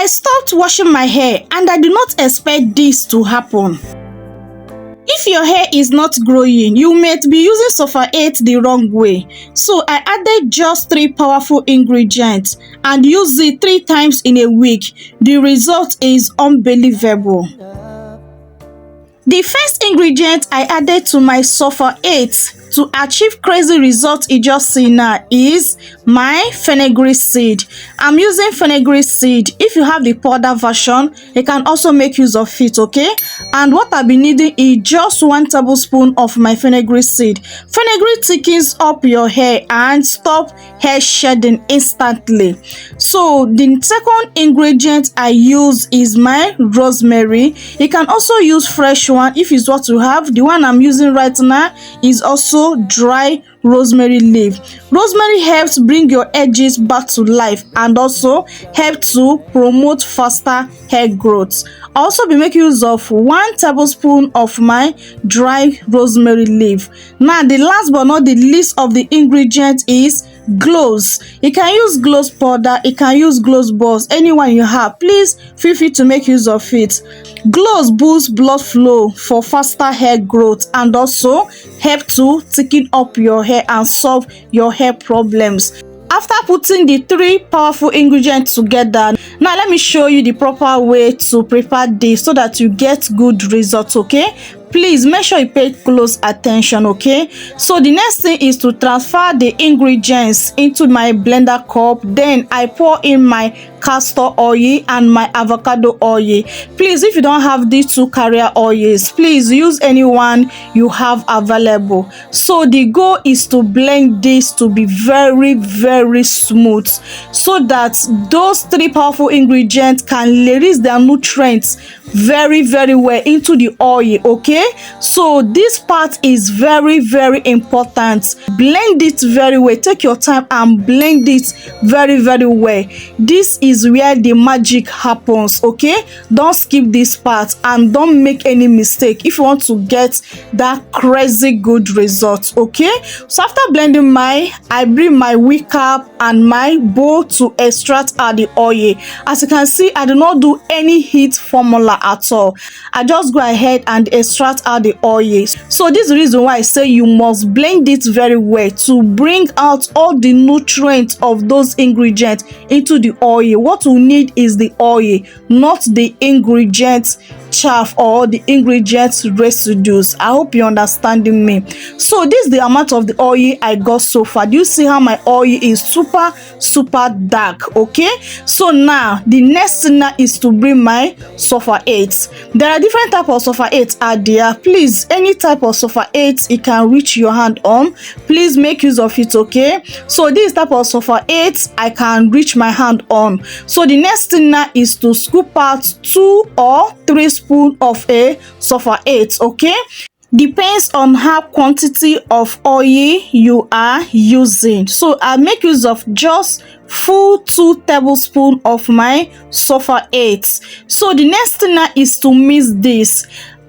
I stopped washing my hair and I did not expect this to happen. If your hair is not growing, you might be using Sulfur 8 the wrong way. So I added just 3 powerful ingredients and used it 3 times in a week. The result is unbelievable. The first ingredient I added to my Sulfur 8 to achieve crazy results you just see now is my fenugreek seed. I'm using fenugreek seed. If you have the powder version, you can also make use of it, okay? And what I'll be needing is just 1 tablespoon of my fenugreek seed. Fenugreek thickens up your hair and stop hair shedding instantly. So the second ingredient I use is my rosemary. You can also use fresh one if it's what you have. The one I'm using right now is also dry rosemary leaf. Rosemary helps bring your edges back to life and also help to promote faster hair growth. I'll also be making use of 1 tablespoon of my dry rosemary leaf. Now the last but not the least of the ingredient is cloves. You can use cloves powder, you can use cloves balls, anyone you have. Please feel free to make use of it. Cloves boost blood flow for faster hair growth and also help to thicken up your hair and solve your hair problems. After putting the 3 powerful ingredients together, now let me show you the proper way to prepare this so that you get good results, okay? Please make sure you pay close attention, okay? So the next thing is to transfer the ingredients into my blender cup. Then I pour in my castor oil and my avocado oil. Please, if you don't have these 2 carrier oils, please use any one you have available. So the goal is to blend this to be very, very smooth so that those 3 powerful ingredients can release their nutrients very, very well into the oil, okay? So this part is very, very important. Blend it very well. Take your time and blend it very, very well. This is where the magic happens, okay? Don't skip this part and don't make any mistake if you want to get that crazy good result, okay? So after blending I bring my wig cap and my bowl to extract out the oil. As you can see, I do not do any heat formula at all. I just go ahead and extract out the oil. So this is the reason why I say you must blend it very well to bring out all the nutrients of those ingredients into the oil. What we need is the oil, not the ingredients chaff or the ingredients residues. I hope you're understanding me. So this is the amount of the oil I got so far. Do you see how my oil is super dark? Okay, so now the next thing now is to bring my Sulfur 8. There are different types of Sulfur 8 out there. Please, any type of Sulfur 8 it can reach your hand on, please make use of it, okay? So this type of Sulfur 8 I can reach my hand on. So the next thing now is to scoop out 2 or 3 spoons of a Sulfur 8, okay? Depends on how quantity of oil you are using. So I make use of just full 2 tablespoons of my Sulfur 8. So the next thing now is to mix this.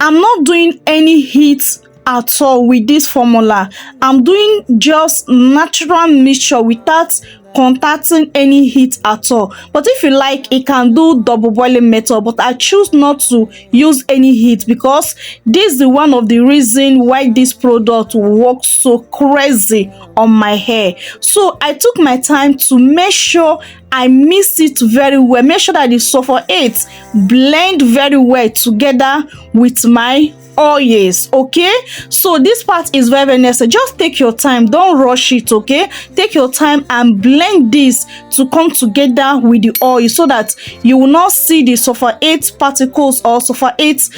I'm not doing any heat at all with this formula. I'm doing just natural mixture without contacting any heat at all. But if you like, you can do double boiling method, but I choose not to use any heat because this is one of the reasons why this product works so crazy on my hair. So I took my time to make sure I mix it very well. Make sure that the Sulfur 8 blend very well together with my oils, okay? So this part is very necessary. Just take your time, don't rush it, okay? Take your time and blend this to come together with the oil so that you will not see the Sulfur 8 particles or Sulfur 8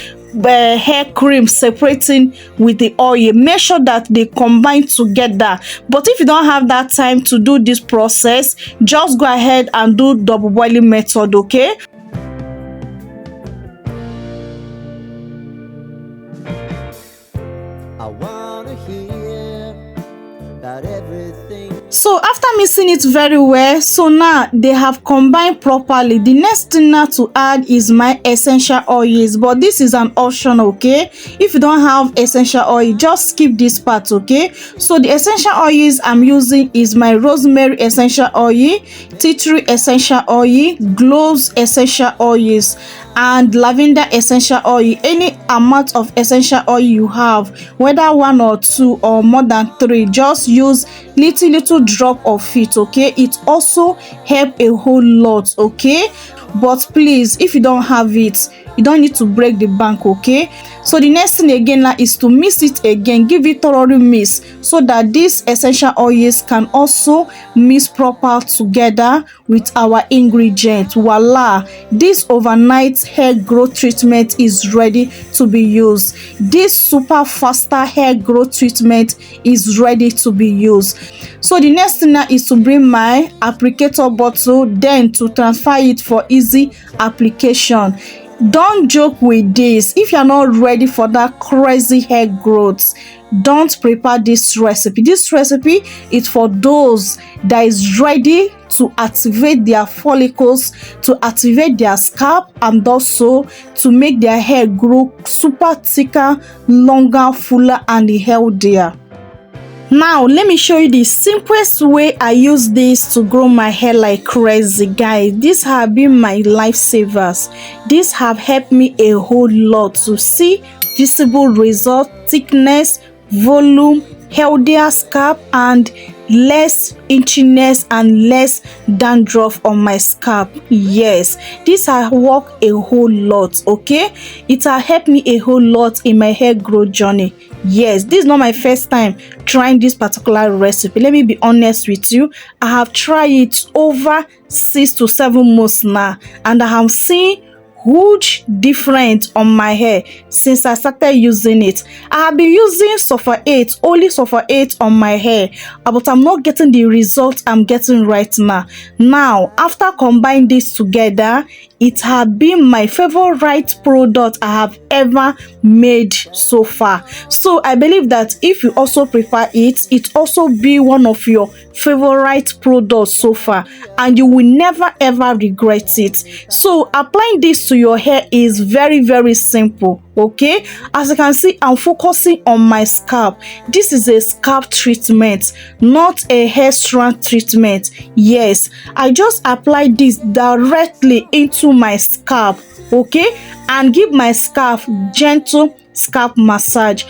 hair cream separating with the oil. Make sure that they combine together. But if you don't have that time to do this process, just go ahead and do double boiling method, okay? So after mixing it very well, so now they have combined properly. The next thing now to add is my essential oils, but this is an option, okay? If you don't have essential oil, just skip this part, okay? So the essential oils I'm using is my rosemary essential oil, tea tree essential oil, cloves essential oils, and lavender essential oil. Any amount of essential oil you have, whether 1 or 2 or more than 3, just use little drop of it, okay? It also help a whole lot, okay? But please, if you don't have it, you don't need to break the bank, okay? So the next thing again now is to mix it again. Give it thoroughly mix so that these essential oils can also mix proper together with our ingredients. Voila, this overnight hair growth treatment is ready to be used. This super faster hair growth treatment is ready to be used. So the next thing now is to bring my applicator bottle, then to transfer it for easy application. Don't joke with this. If you're not ready for that crazy hair growth, don't prepare this recipe. This recipe is for those that is ready to activate their follicles, to activate their scalp, and also to make their hair grow super thicker, longer, fuller, and healthier. Now let me show you the simplest way I use this to grow my hair like crazy, guys. These have been my lifesavers. These have helped me a whole lot to see visible result, thickness, volume, healthier scalp, and less itchiness and less dandruff on my scalp. Yes, this has worked a whole lot, okay? It has helped me a whole lot in my hair growth journey. Yes, this is not my first time trying this particular recipe. Let me be honest with you. I have tried it over 6 to 7 months now, and I have seen huge difference on my hair since I started using it. I have been using Sulfur 8, only Sulfur 8 on my hair, but I'm not getting the result I'm getting right now. Now, after combining this together, it has been my favorite product I have ever made so far. So I believe that if you also prefer it, it also be one of your favorite products so far, and you will never ever regret it. So applying this to your hair is very simple, okay? As you can see, I'm focusing on my scalp. This is a scalp treatment, not a hair strand treatment. Yes, I just apply this directly into my scalp, okay, and give my scalp gentle scalp massage.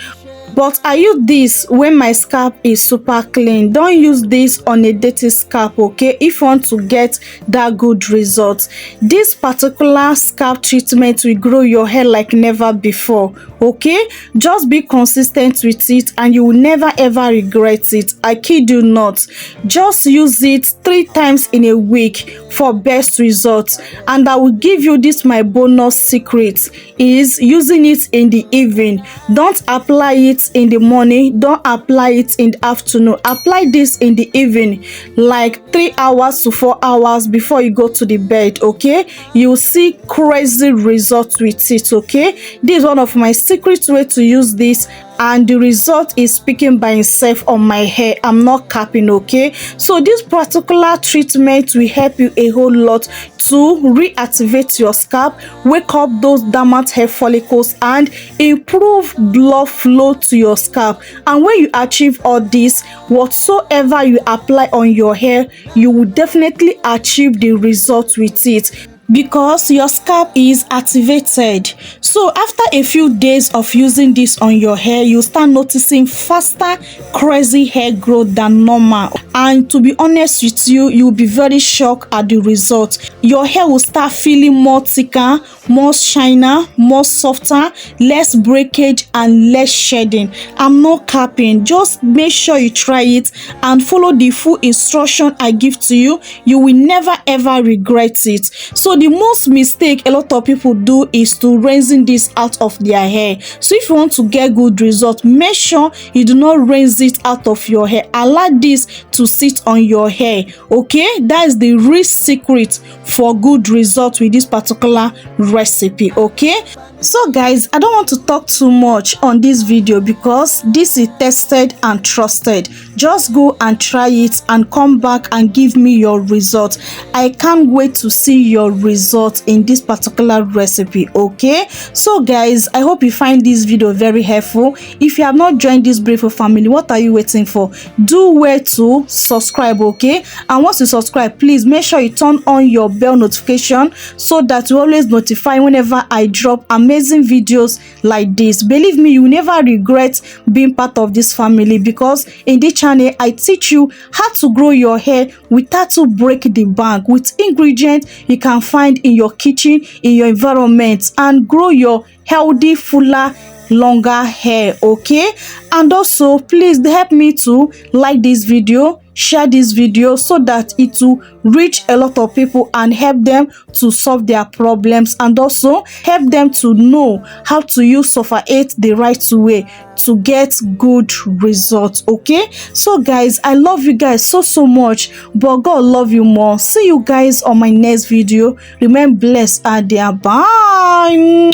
But I use this when my scalp is super clean. Don't use this on a dirty scalp, okay, if you want to get that good result. This particular scalp treatment will grow your hair like never before, okay? Just be consistent with it and you will never ever regret it. I kid you not. Just use it 3 times in a week for best results. And I will give you this, my bonus secret is using it in the evening. Don't apply it in the morning, don't apply it in the afternoon. Apply this in the evening, like 3 hours to 4 hours before you go to the bed, okay? You'll see crazy results with it, okay? This is one of my secret way to use this, and the result is speaking by itself on my hair. I'm not capping, okay? So this particular treatment will help you a whole lot to reactivate your scalp, wake up those dormant hair follicles, and improve blood flow to your scalp. And when you achieve all this, whatsoever you apply on your hair, you will definitely achieve the result with it, because your scalp is activated. So after a few days of using this on your hair, you start noticing faster crazy hair growth than normal. And to be honest with you, you'll be very shocked at the result. Your hair will start feeling more thicker, more shiner, more softer, less breakage, and less shedding. I'm not capping. Just make sure you try it and follow the full instruction I give to you. You will never ever regret it. So the most mistake a lot of people do is to rinsing this out of their hair. So if you want to get good result, make sure you do not rinse it out of your hair. Allow this to sit on your hair. Okay, that is the real secret for good result with this particular recipe. Okay, so guys, I don't want to talk too much on this video because this is tested and trusted. Just go and try it and come back and give me your result. I can't wait to see your result in this particular recipe. Okay, so guys, I hope you find this video very helpful. If you have not joined this Brave family, what are you waiting for? Do well to subscribe. Okay, and once you subscribe, please make sure you turn on your bell notification so that you always notify whenever I drop amazing videos like this. Believe me, you will never regret being part of this family, because in this channel I teach you how to grow your hair without to break the bank, with ingredients you can find in your kitchen, in your environment, and grow your healthy, fuller, longer hair. Okay, and also please help me to like this video, share this video so that it will reach a lot of people and help them to solve their problems, and also help them to know how to use Sulfur 8 the right way to get good results. Okay, so guys, I love you guys so much, but God love you more. See you guys on my next video. Remain blessed and there. Bye.